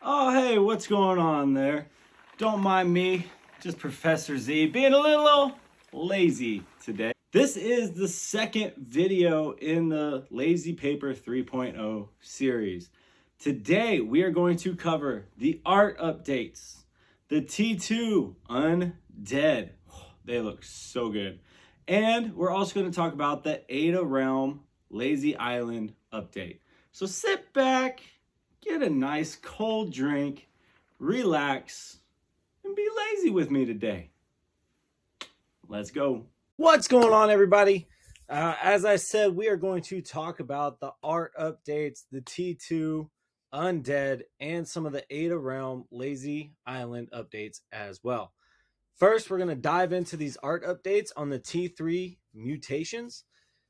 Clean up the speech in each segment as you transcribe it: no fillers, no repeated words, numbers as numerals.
Oh, hey, what's going on there? Don't mind me, just Professor Z being a little lazy today. This is the second video in the Lazy Paper 3.0 series. Today, we are going to cover the art updates, the T2 Undead. They look so good. And we're also going to talk about the Ada Realm Lazy Island update. So sit back, get a nice cold drink, relax, and be lazy with me today. Let's go. What's going on, everybody? As I said, we are going to talk about the art updates, the T2 Undead, and some of the Ada Realm Lazy Island updates as well. First, we're going to dive into these art updates on the T3 Mutations.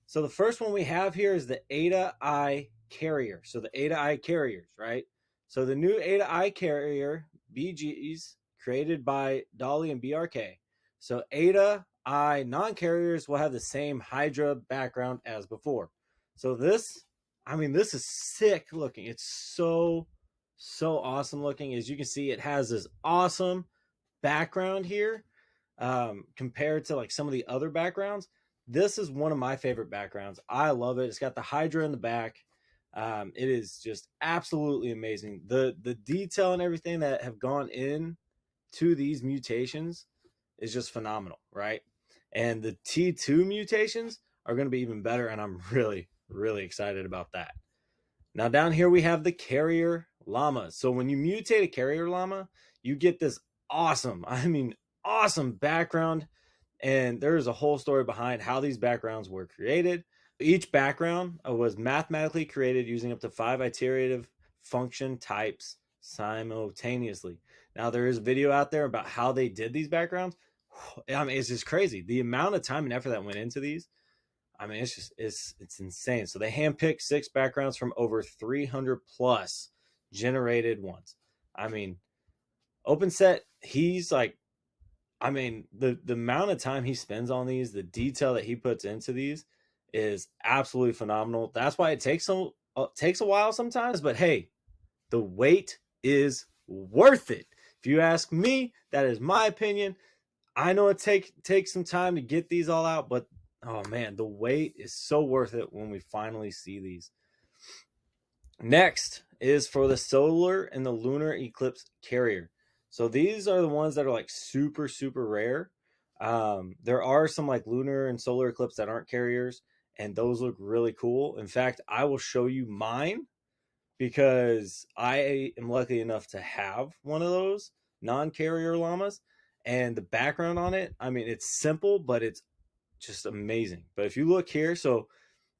So the first one we have here is the Ada I Carrier. So the Ada I Carriers, right? So the new Ada I Carrier BGs created by Dolly and BRK. So Ada I non-carriers will have the same Hydra background as before. So this is sick looking. It's so awesome looking. As you can see, it has this awesome background here compared to like some of the other backgrounds. This is one of my favorite backgrounds. I love it. It's got the Hydra in the back. It is just absolutely amazing. The detail and everything that have gone in to these mutations is just phenomenal, right? And the T2 mutations are going to be even better, and I'm really excited about that. Now down here we have the carrier llama. So when you mutate a carrier llama, you get this awesome background, and there's a whole story behind how these backgrounds were created. Each background was mathematically created using up to 5 iterative function types simultaneously. Now there is a video out there about how they did these backgrounds. I mean, it's just crazy. The amount of time and effort that went into these. I mean, it's insane. So they handpicked 6 backgrounds from over 300 plus generated ones. I mean, OpenSet, he's like, I mean, the amount of time he spends on these, the detail that he puts into these is absolutely phenomenal. That's why it takes a while sometimes, but hey, the wait is worth it. If you ask me, that is my opinion. I know it takes some time to get these all out, but oh man, the wait is so worth it when we finally see these. Next is for the Solar and the Lunar Eclipse Carrier. So these are the ones that are like super rare. There are some like Lunar and Solar Eclipse that aren't carriers, and those look really cool. In fact, I will show you mine because I am lucky enough to have one of those non-carrier llamas, and the background on it, I mean, it's simple, but it's just amazing. But if you look here, so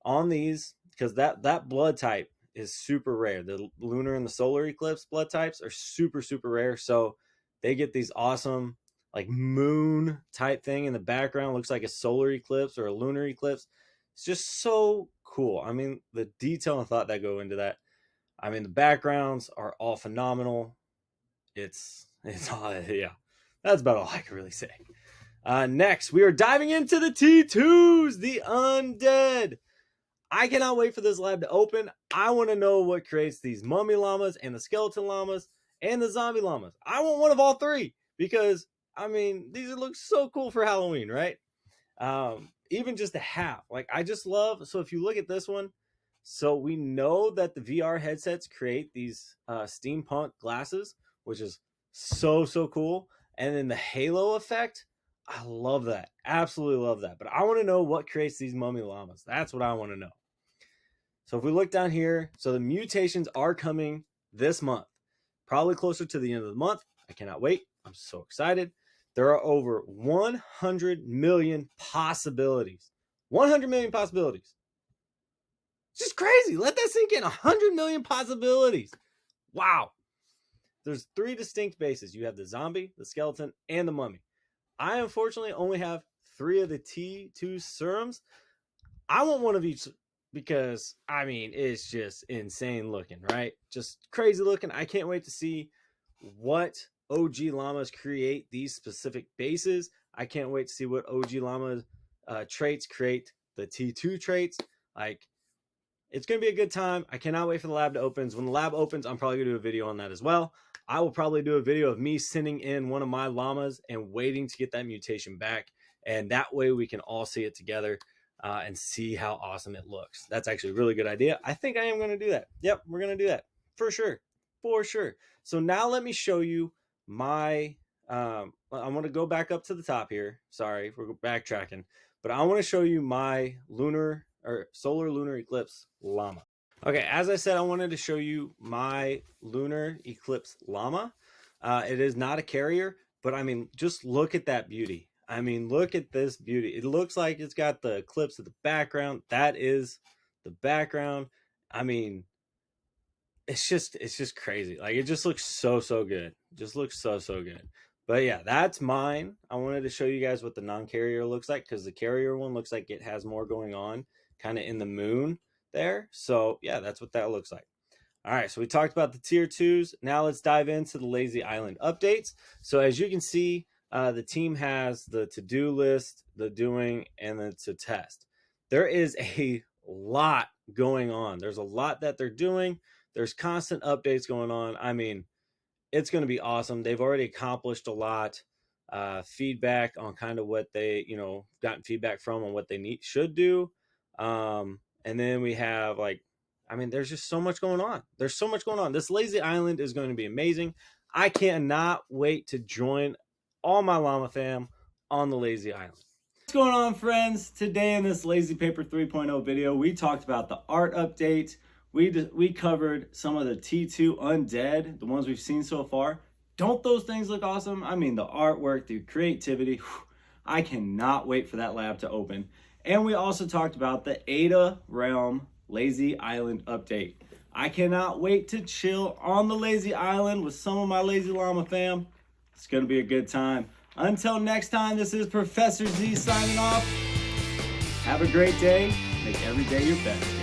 on these, because that blood type is super rare. The lunar and the solar eclipse blood types are super rare. So they get these awesome like moon type thing in the background. Looks like a solar eclipse or a lunar eclipse. It's just so cool. I mean, the detail and thought that go into that. I mean, the backgrounds are all phenomenal. It's all, yeah. That's about all I can really say. Next, we are diving into the T2s, the Undead. I cannot wait for this lab to open. I want to know what creates these mummy llamas and the skeleton llamas and the zombie llamas. I want one of all 3 because, I mean, these look so cool for Halloween, right? Even just to have. Like, I just love, so if you look at this one, so we know that the VR headsets create these steampunk glasses, which is so cool. And then the halo effect, I love that. Absolutely love that. But I want to know what creates these mummy llamas. That's what I want to know. So if we look down here, so the mutations are coming this month, probably closer to the end of the month. I cannot wait. I'm so excited. There are over 100 million possibilities. 100 million possibilities. It's just crazy. Let that sink in. 100 million possibilities. Wow. There's 3 distinct bases. You have the zombie, the skeleton, and the mummy. I unfortunately only have 3 of the T2 serums. I want one of each because, I mean, it's just insane looking, right? Just crazy looking. I can't wait to see what OG llamas create these specific bases. I can't wait to see what OG llama traits create the T2 traits. Like, it's going to be a good time. I cannot wait for the lab to open. When the lab opens, I'm probably going to do a video on that as well. I will probably do a video of me sending in one of my llamas and waiting to get that mutation back. And that way we can all see it together and see how awesome it looks. That's actually a really good idea. I think I am going to do that. Yep, we're going to do that for sure. For sure. So now let me show you my, I want to go back up to the top here. Sorry, we're backtracking. But I want to show you my lunar or solar lunar eclipse llama. Okay, as I said, I wanted to show you my lunar eclipse llama. It is not a carrier, but I mean, just look at that beauty. I mean, look at this beauty. It looks like it's got the eclipse at the background. That is the background. I mean, it's just crazy. Like, it just looks so good. It just looks so good. But yeah, that's mine. I wanted to show you guys what the non-carrier looks like, because the carrier one looks like it has more going on kind of in the moon there. So yeah, that's what that looks like. All right, so we talked about the tier 2s. Now let's dive into the Lazy Island updates. So as you can see, the team has the to-do list, the doing, and the to test. There is a lot going on. There's a lot that they're doing. There's constant updates going on. I mean, it's going to be awesome. They've already accomplished a lot. Feedback on kind of what they, gotten feedback from on what they should do. And then we have there's just so much going on. There's so much going on. This Lazy Island is going to be amazing. I cannot wait to join all my llama fam on the Lazy Island. What's going on, friends? Today in this Lazy Paper 3.0 video, we talked about the art update. We covered some of the T2 Undead, the ones we've seen so far. Don't those things look awesome? I mean, the artwork, the creativity. I cannot wait for that lab to open. And we also talked about the Ada Realm Lazy Island update. I cannot wait to chill on the Lazy Island with some of my Lazy Llama fam. It's going to be a good time. Until next time, this is Professor Z signing off. Have a great day. Make every day your best.